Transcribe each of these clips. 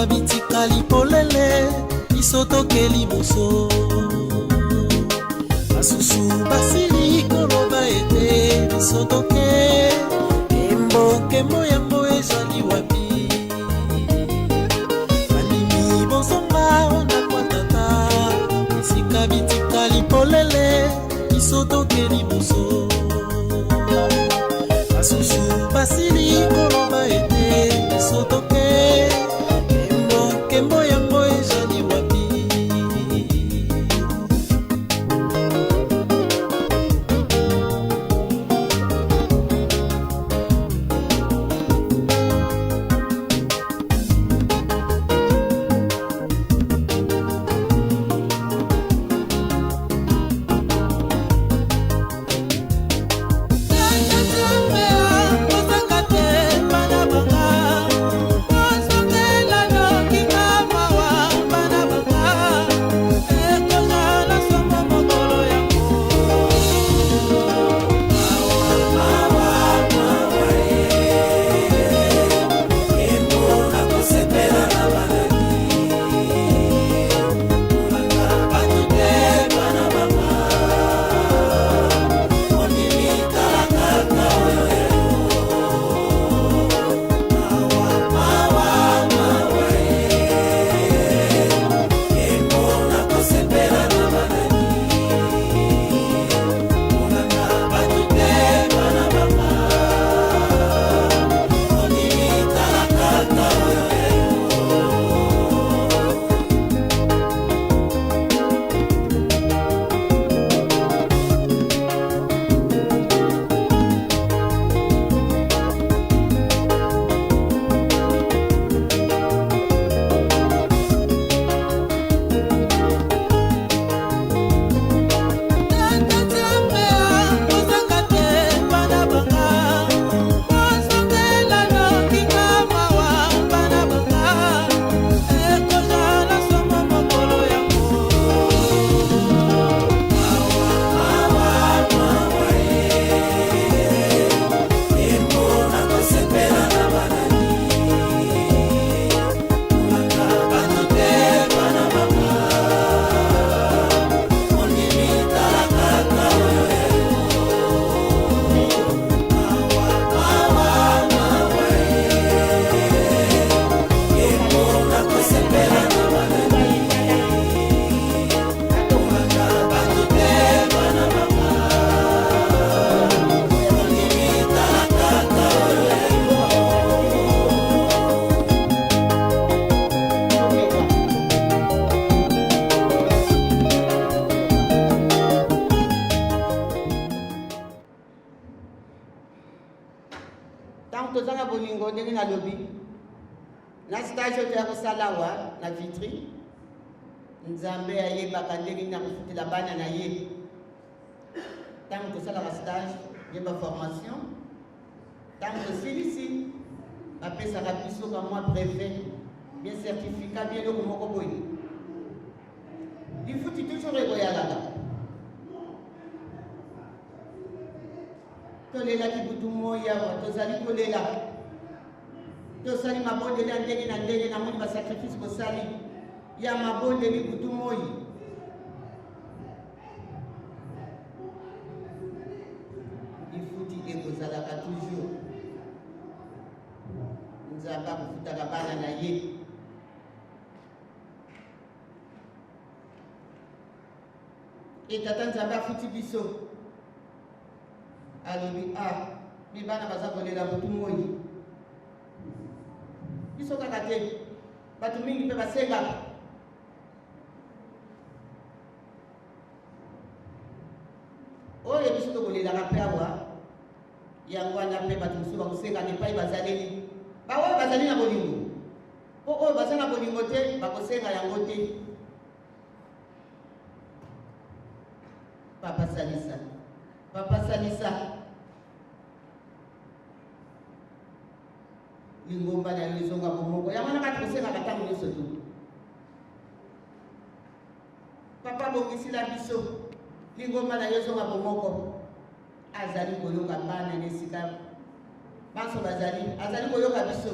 bitikali polele biso tokeli boso basusu basili koloba ete biso toke embokembo yango ezali wapi banimi bozonga onakwatata esika bitikali polele biso tokeli boso basusu basili koloba ete biso toke embokembo yango ezali wapi tozanga bolingo ndenge na lobi na stage oyo ya kosala wa na vitri nzambe ayebaka ndenge na kofutela bana na ye ntango tosalaka stage yeba formation ntango tosilisi bapesaka biso ka mwa brevet bien certificat bien eloko moko boye lifuti toujours ekoyalaka tolelaki butu moya tozali kolela tosali mabondeli ya ndenge na ndenge namoni basacrifice kosali ya mabondeli butu moi lifuti ekozalaka toujours nzambe akofutaka bana na ye etata nzambe afuti biso alobi mi bana baza kolela butu moi biso kaka te bato mingi mpe basengaka oyo biso tokolelaka mpe awa yango wana mpe bato mosusu bakosengana epai bazaleli baoyo bazali na bolingo mpo oyo baza na bolingo te bakosenga yango te papa salisa lingomba na yo ezonga bomoko yango wana kati kosengaka ntango nyonso tu papa bongisila biso lingomba na yo ezonga bomoko azali koyoka bana na esika baso bazali azali koyoka biso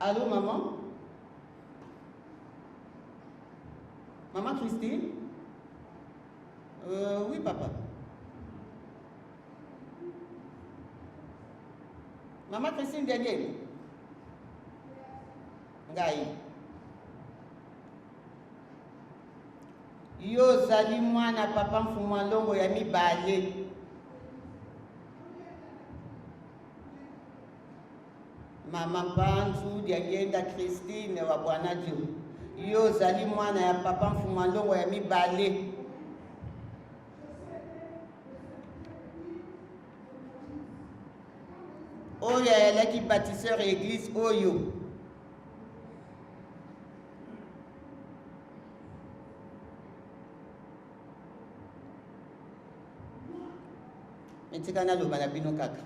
Allô, maman? Maman Christine? Oui, papa. Maman Christine Daniel? Ngai. Yo zali mwana papa mfumwa longo ya mibale. Mama Panzu diagenda Christine wa Bwana Jo. Yo zali mwana ya papa mfumwa longo ya mibale. Oyo yalaki bâtisseur église oyo. Metikana loba na bino kaka.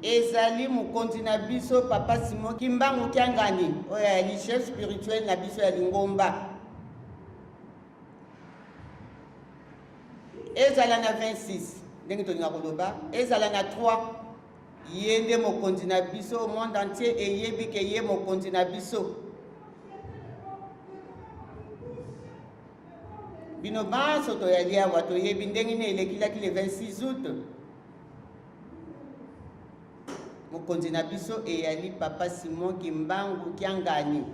Ezali mokonzi na biso papa Simon Kimbangu Kiangani. Oyo yali chef spirituel na biso ya Lingomba. Ezala na 26. Ndenge tolinga koloba. Ezala na 3. Yende mokonzi na biso monde entier eyebi ke ye mokonzi na biso. Bino baso to yali awa to yebi ndenge ne elekilaki le 26 août. Mokonzi na biso eyali papa Simon Kimbangu Kiangani.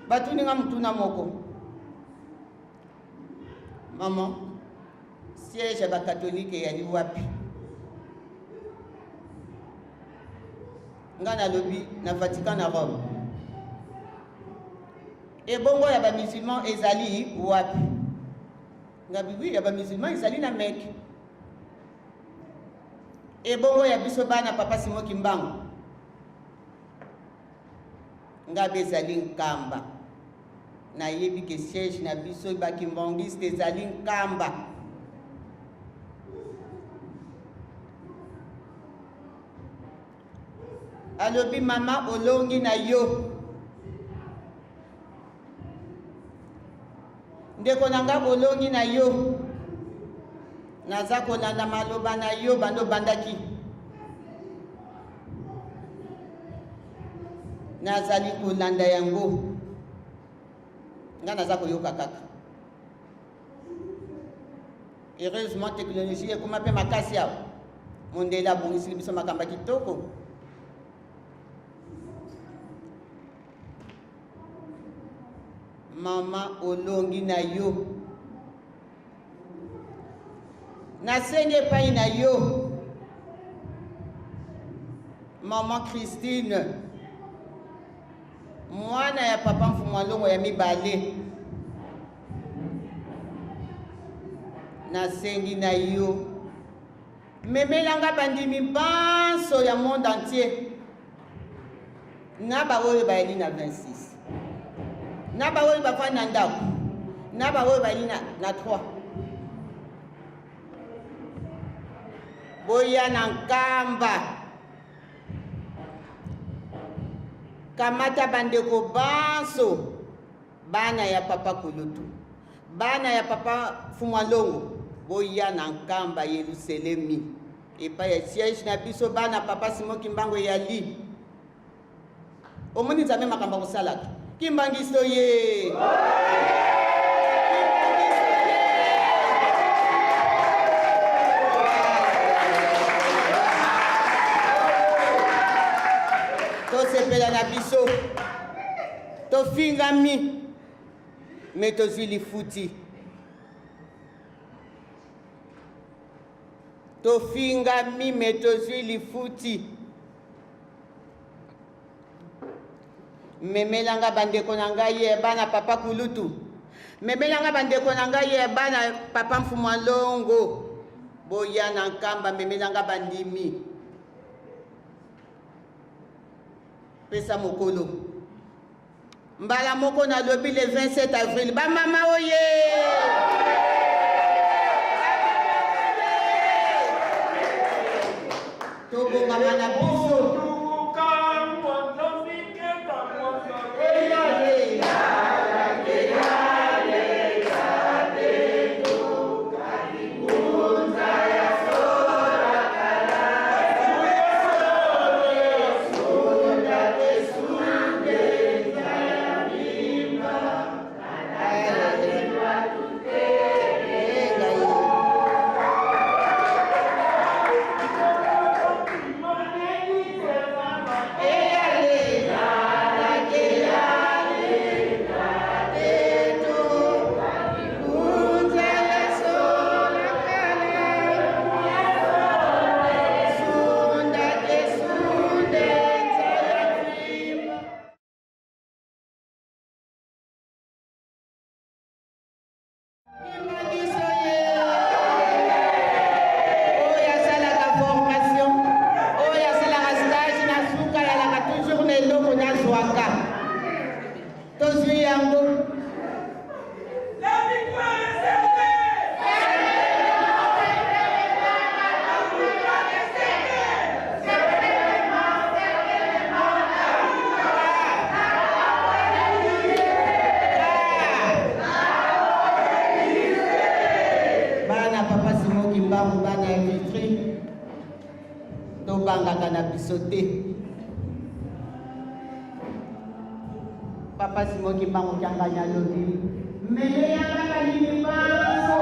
Batuninga mutuna moko. Maman, siège ba catholique yali wapi? Nga na lobi na Vatican na Rome. E bongo ya ba musulman ezali wapi? Nga bibi ya ba musulman ezali na Mecque. E bongo ya biso bana papa Simon Kimbangu. Nga bezali Nkamba. Na yebi ke siège na biso ba kimbangiste ezali Nkamba. Alobi mama olongi na yo. Ndeko nanga olongi na yo. Naza kolanda maloba na yo bando bandaki. Nazali kolanda yango. Nga naza koyoka kaka. Heureusement technologie ekoma pe makasi yao. Mondela bongisi biso makamba kitoko. Mama olongi na yo. Nasenye pai na yo. Mama Christine. Mwana ya papa mfumwa longo ya mibale. Nasengi na yo. Memelanga bandimi banso ya monde entier. Naba oyo bayeli na 26. Naba oyo bafani na ndako. Naba oyo bayeli na 3. Boya na Nkamba. Kamata bandeko banso. Bana ya papa Kulutu. Bana ya papa Fumalongo. Boya na Nkamba Yerusalemi. Epa ya siège na biso bana papa Simon Kimbangu yali. Omoni nzambe makamba kosalaka. Kimbangisto ye. Tosepela na biso. Tofingami. Me tozwi lifuti. Tofingami me tozwi lifuti. Memelanga bandeko na ngai ye bana papa Kulutu. Memelanga bandeko na ngai ye bana papa Mfumwa Longo. Boya na Nkamba memelanga bandimi. Pesa mokolo. Mbala moko na lobi le 27 avril. Ba mama oye! Togo mama na biso. bozwi yango. La victoire est célébrée. Bana papa Simoki Mbangu bana ya Vitry tobangaka na biso te. Papa Simoki Mbangu kyanganya lobi mele yanga kalimi bango.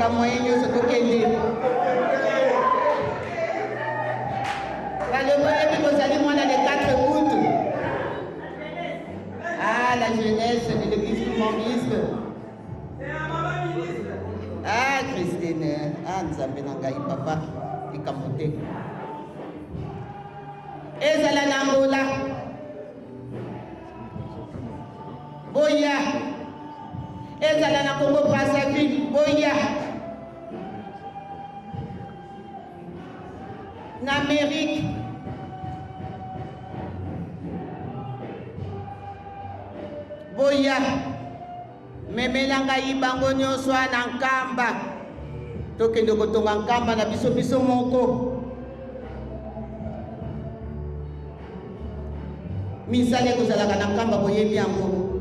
Moyen nyonso tokende balongo yebi kozali mwana de 4 août. Ah, la jeunesse de l'église humaniste. Ah, Christine, ah, nzambe na ngai papa likambo te ezala na ngola boya ezala na Congo Brazzaville boya na Amérique boya memela ngai bango nyonso na nkamba tokende kotonga nkamba na biso moko. Misala ekozalaka na nkamba boyebi yango.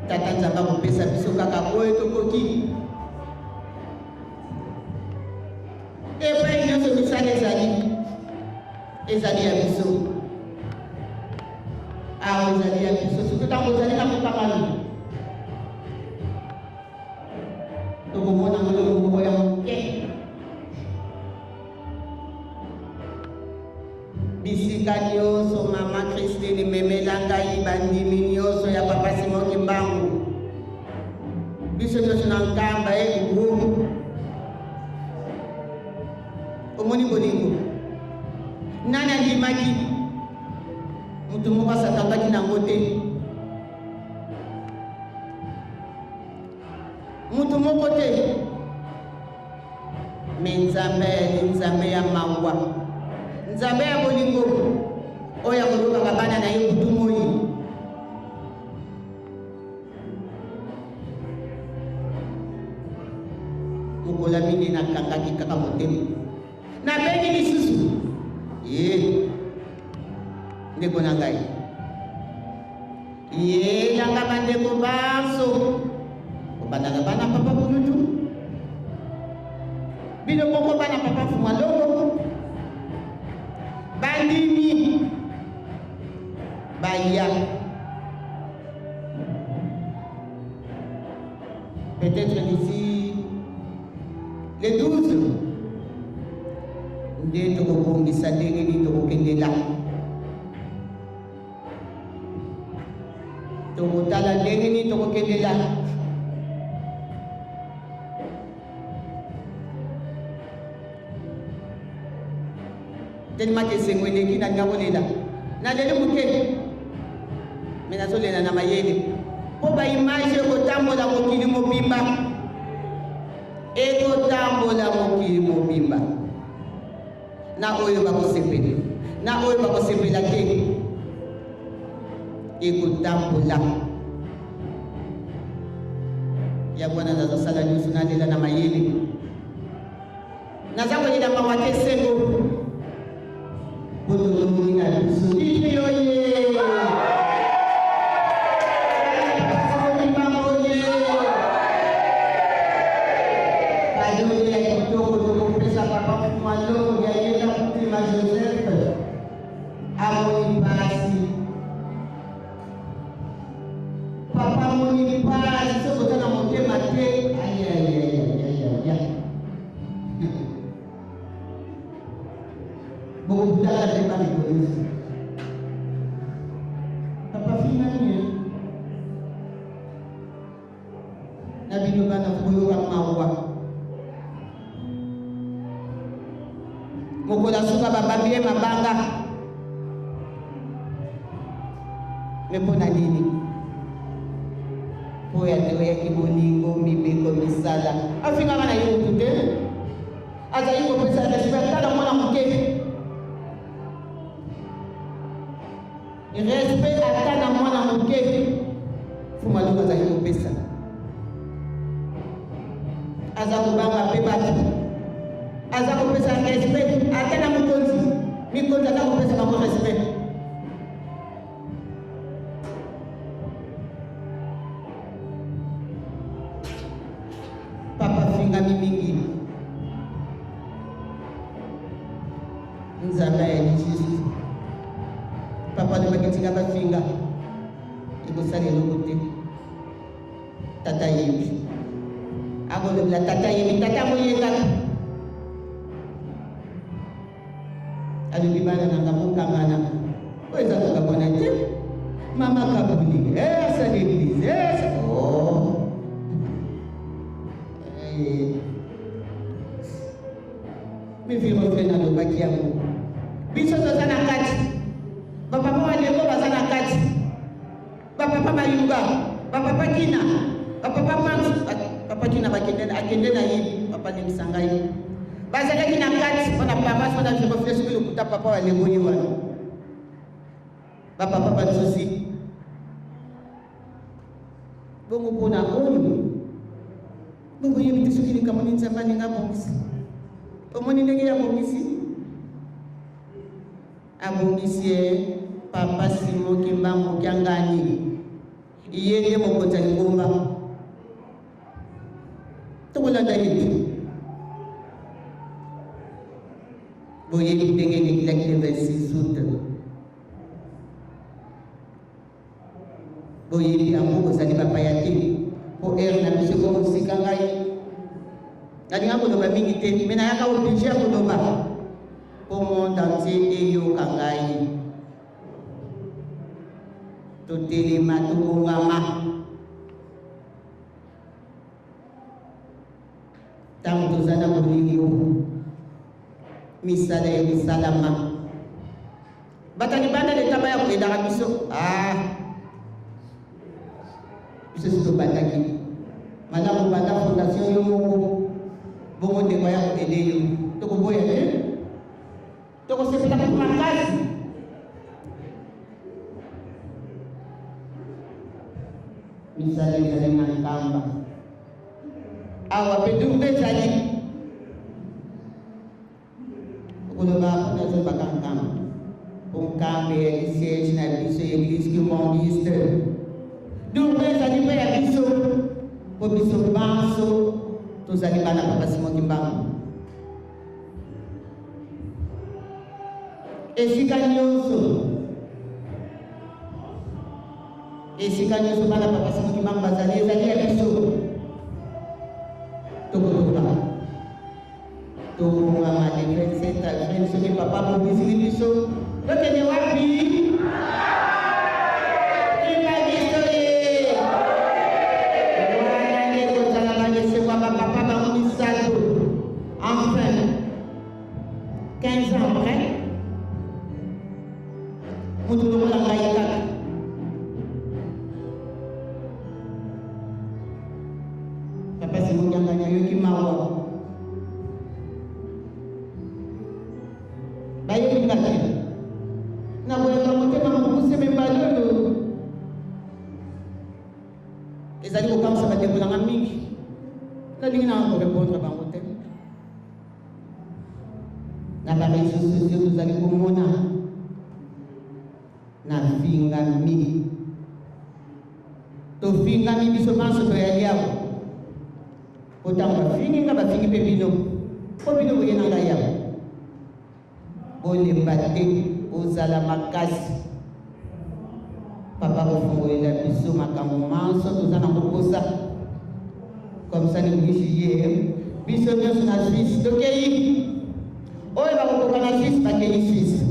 Tata Nzambe akopesa biso kaka oyo tokoki. Epai nyonso misala ezali ya biso. Awa ezali ya biso. Surtout ntango ozali na mokangalo. Tokomona molongo ya moke. Bisika nyonso mama Christine memela ngai bandimi nyonso ya papa Simoki Mbangu. Biso nyonso na nkamba ekubu. Omoni bolingo. Nani andimaki? Mutu moko asatambaki nango te. Mutu moko te. Me Nzambe ya mawa. Nzambe ya bolingo oyo akolobaka bana na ye kutu moi. Mokola mine nakangaki kaka motema nabengi lisusu ye ndeko na ngai ye yanga bandeko baso obandaka bana papa bulutu bino moko bana papa fumalongo bandimi baya peut-être d'ici le 12 nde tokobongisa ndenge nini tokokendela tokotala ndenge nini tokokendela tellement que esengo eleki na nyakolela naleli moke me nazolela na mayele mpo baimage ekotambola mokili mobimba ekotambola mokili mobimba na oyo bakosepela na oyo bakosepela te ekotambola ya bwana nazosala nyonso nalela na mayele naza kolela mawa te sengo botolongi na biso bibi oye basuka babambi ye mabanga. Me mpona nini? Po ya toyaki bolingo mibeko misala afingaka na ye motu te azali kopesa respect tala mwana moke respect ata na mwana moke fumaluka azali kopesa aza kobanga mpe bato aza kopesa respect ata na mikonzi aza kopesa bango respect. Papa finga mingi nzambe ya juste papa de bakitinga bafinga ikosala eloko te tata yebi akolobela tata yebi tata moyengaka alobi bana nanga mokangana oyo eza kokabwana te mama kabuli asala eglise miviro mpe nalobaki yango biso toza na kati bapapa baleko baza na kati bapapa mayuba bapapa kina bapapa mansu papa kina akende na ye papa lemisa ngai bazalaki na kati mpona papa mpona virofle soki lokuta papa balengoni wana bapapa bansusi bongo mpona oyo bongo yebi te soki likambo nini nzambe alinga bongisi omoni ndenge ya bongisi abongisi ye papa Simo Kimbangu Kyangani iye nde mokonzi ya lingomba tokolanda yetu boyebi ndenge nekilaki le 26 août boyebi yango kozali bapaya te po ere na biso komosika ngai nalinga koloba mingi te me nayaka oblige ya koloba po monde entier eyoka ngai totelema tobongama ntango toza na bolingo misala ya misalama bato libanda letamba ya koyedaka biso biso si tobandaki malamu banda fondation yo moko bongo ndeko ya koede yo tokoboya te tokosepela kutu makasi misala ezali na nkamba awa mpe dumbe ezali okoloba mpona ezobaka nkamba po nkambe ya lisiege na biso ya eglise kimondiste dumbe ezali mpe ya biso po biso banso tozali bana papa Simo Kimbangu esika nyonso bana papa Simo Kimbangu bazali ezali ya biso tokotoka tobongama le 27 avril soki papa mobisili biso tokende wapi enfin 15 ans après mutu lokola ngai kaka papa Simo Kimbangu ayoki mawa bayebi nga te nakoyaka motema mokuse mibale oyo ezali kokamwisa bandeko nanga mingi nalingi nanga korepondre bango te na bareseau sociaux tozali komona na fingami tofingami biso banso toyali awa otango bafingi nga bafingi mpe bino po bino boye na ngai awa bolemba te ozala makasi papa kofungolela biso makambo manso toza na kokosa comme ça ne juillet biso nyonso na Suisse tokei oyo bakokoka na Suisse bakei Suisse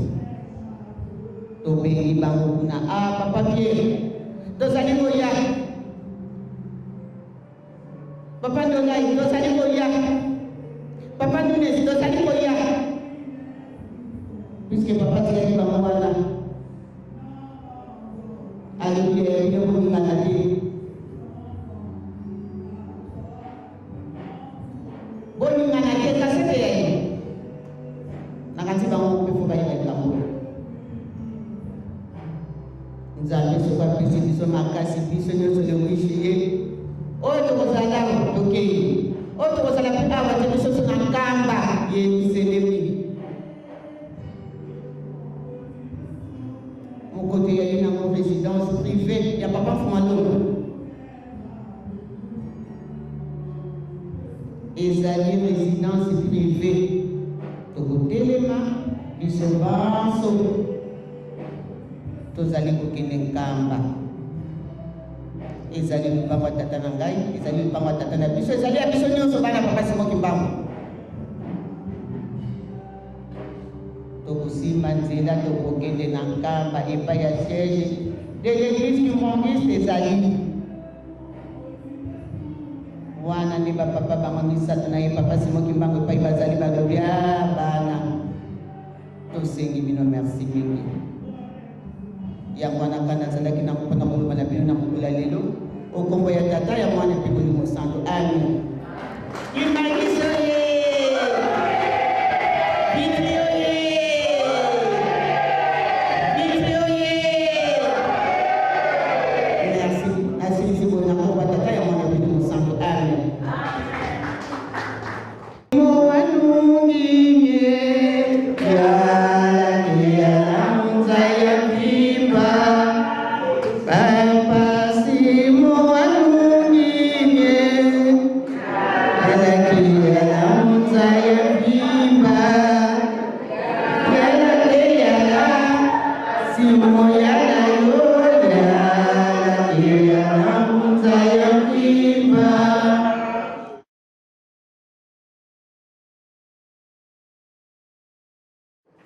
tobengi bango kuna papa Pierre tozali koya papa Ndongai tozali koya papa Nunes tozali koya puisque papa tiaki bango wana alobi bino bolingana te bolingana te kasi te ya ye nakati bango mpe fo bayeba likambo nzambe soki apesi biso makasi biso nyonso lemoishi ye oyo tokozala tokei oyo tokozala mpe awa te biso so na nkamba yebiselemi mokote yali nango résidence privée ya papa Fumalolo ezali résidence privée tokotelema biso banso tozali kokende nkamba ezali lupango ya tata na ngai ezali lupango ya tata na biso ezali ya biso nyonso bana papa Simoki Mbangu tokosimba nzela tokokende na nkamba epai ya siège de l'église kimongiste ezali wana nde bapapa bango misato na ye papa Simoki Mbangu epai bazali balobi bana tosengi bino merci mingi yango wana kana nazalaki na mpona koloba na bino na mokolo lelo okombo ya tata ya mwana mpe molimo santo amen imagiso ye vitrio ye vitrio ye merci nasilisi boye na kombo ya tata ya mwana mpe molimo santo amen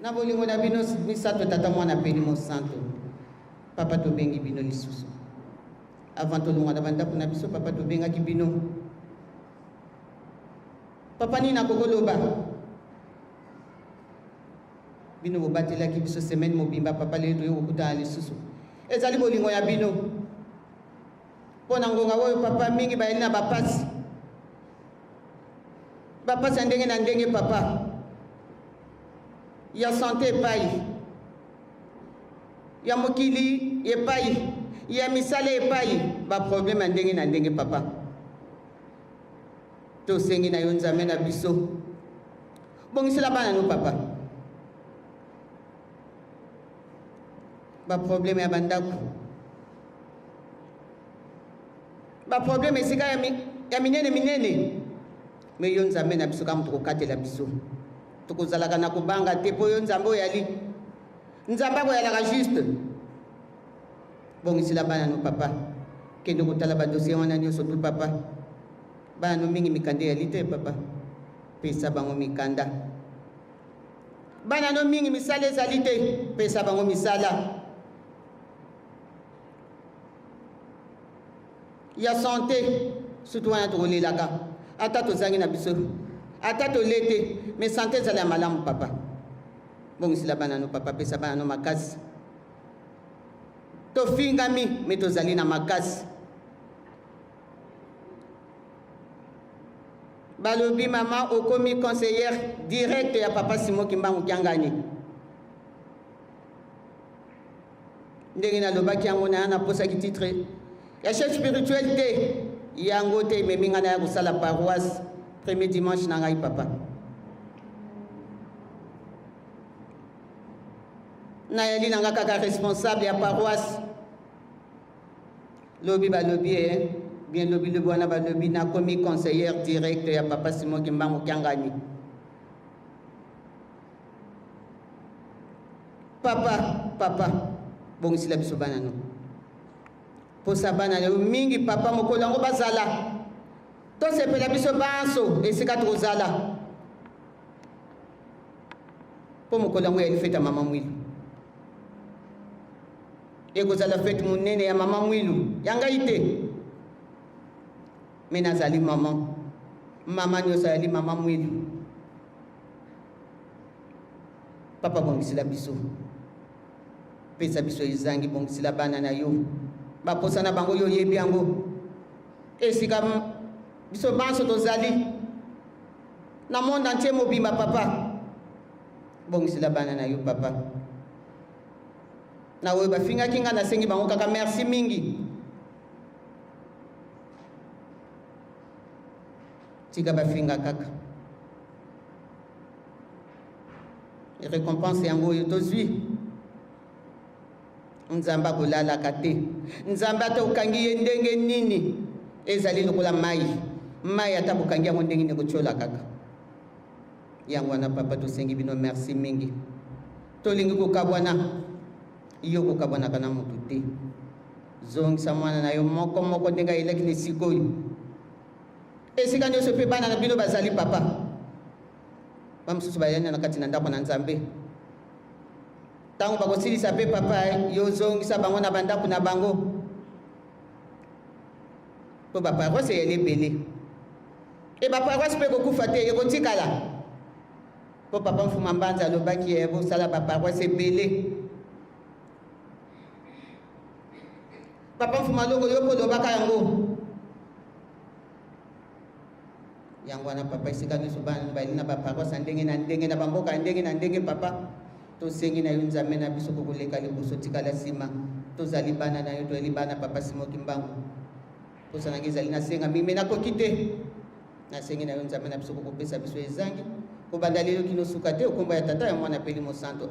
na bolingo na bino misato tata mwana mpe molimo santo papa tobengi bino lisusu avant tolongwa na bandako na biso papa tobengaki bino papa nini nakokoloba bino bobatelaki biso semaine mobimba papa lelo toyo kokutana lisusu ezali bolingo ya bino mpo na ngonga oyo papa mingi bayali na bapasi ya ndenge na ndenge papa ya santé epai ya mokili epai ya misala epai baproblème ya ndenge na ndenge papa tosengi na yo nzambe na biso bongisela bana no papa baproblème ya bandako baproblème esika ya minene me yo nzambe na biso kama tokokatela biso tokozalaka na kobanga te mpo yo nzambe oyali nzambe akoyalaka juste bongisela bana no papa kende kotala badossier wana nyonso tu papa bana no mingi mikanda eyali te papa pesa bango mikanda bana no mingi misala ezali te pesa bango misala ya santé surtout wana tokolelaka ata tozangi na biso ata tole te mais santé ezali ya malamu papa bongisela bana no papa pesa bana no makasi tofingami me tozali na makasi balobi mama okomi conseillère directe ya papa Simoki Mbangu Kiangani ndenge nalobaki yango na naposaki titre ya chef spirituel te yango te ememi ngai na ya kosala paroisse premier dimanche na ngai papa nayali na nga kaka responsable ya paroisse lobi balobi bien lobi wana balobi nakomi conseillère directe ya papa Simoki Mbangu Kiangani papa bongisila biso bana no posa bana lelo mingi papa mokolo yango bazala tosepela biso banso esika tokozala mpo mokolo yango yali fete ya mama mwilu ekozala fete monene ya mama mwilu ya ngai te me nazali mama nyonso ayali mama mwilu papa bongisila biso pesa biso ezangi bongisila bana na yo baposa na bango yo yebi yango esika biso banso tozali na monde entier mobimba papa bongisila bana na yo papa na oyo bafingaki nga nasengi bango kaka merci mingi tika bafinga kaka récompense yango oyo tozwi nzambe akolalaka te nzambe ata okangi ye ndenge nini ezali lokola mai ata bokangi yango ndenge nini ekotyola kaka yango wana papa tosengi bino merci mingi tolingi kokabwana yo kokabwanaka na motu te zongisa mwana na yo moko ndenge ayelaki na esika oyo esika nyonso mpe bana na bino bazali papa bamosusu bayani na kati na ndako na nzambe ntango bakosilisa mpe papa yo zongisa bango na bandako na bango mpo baparoise eyali ebele e baparoise mpe kokufa te ekotikala mpo papa mfuma mbanza alobaki ye bosala baparoise ebele papa mfuma longo yo mpo olobaka yango yango wana papa esika nyonso bana bali na baparoise ndenge na ndenge na bamboka ndenge na ndenge papa tosengi na yo nzambe na biso kokoleka liboso tikala nsima tozali bana na yo toyeli bana papa simoki mbangu posa nange ezali nasenga mime nakoki te nasengi na yo nzambe na biso kokopesa biso ezangi kobanda lelo kino suka te okombo ya tata ya mwana peli mosanto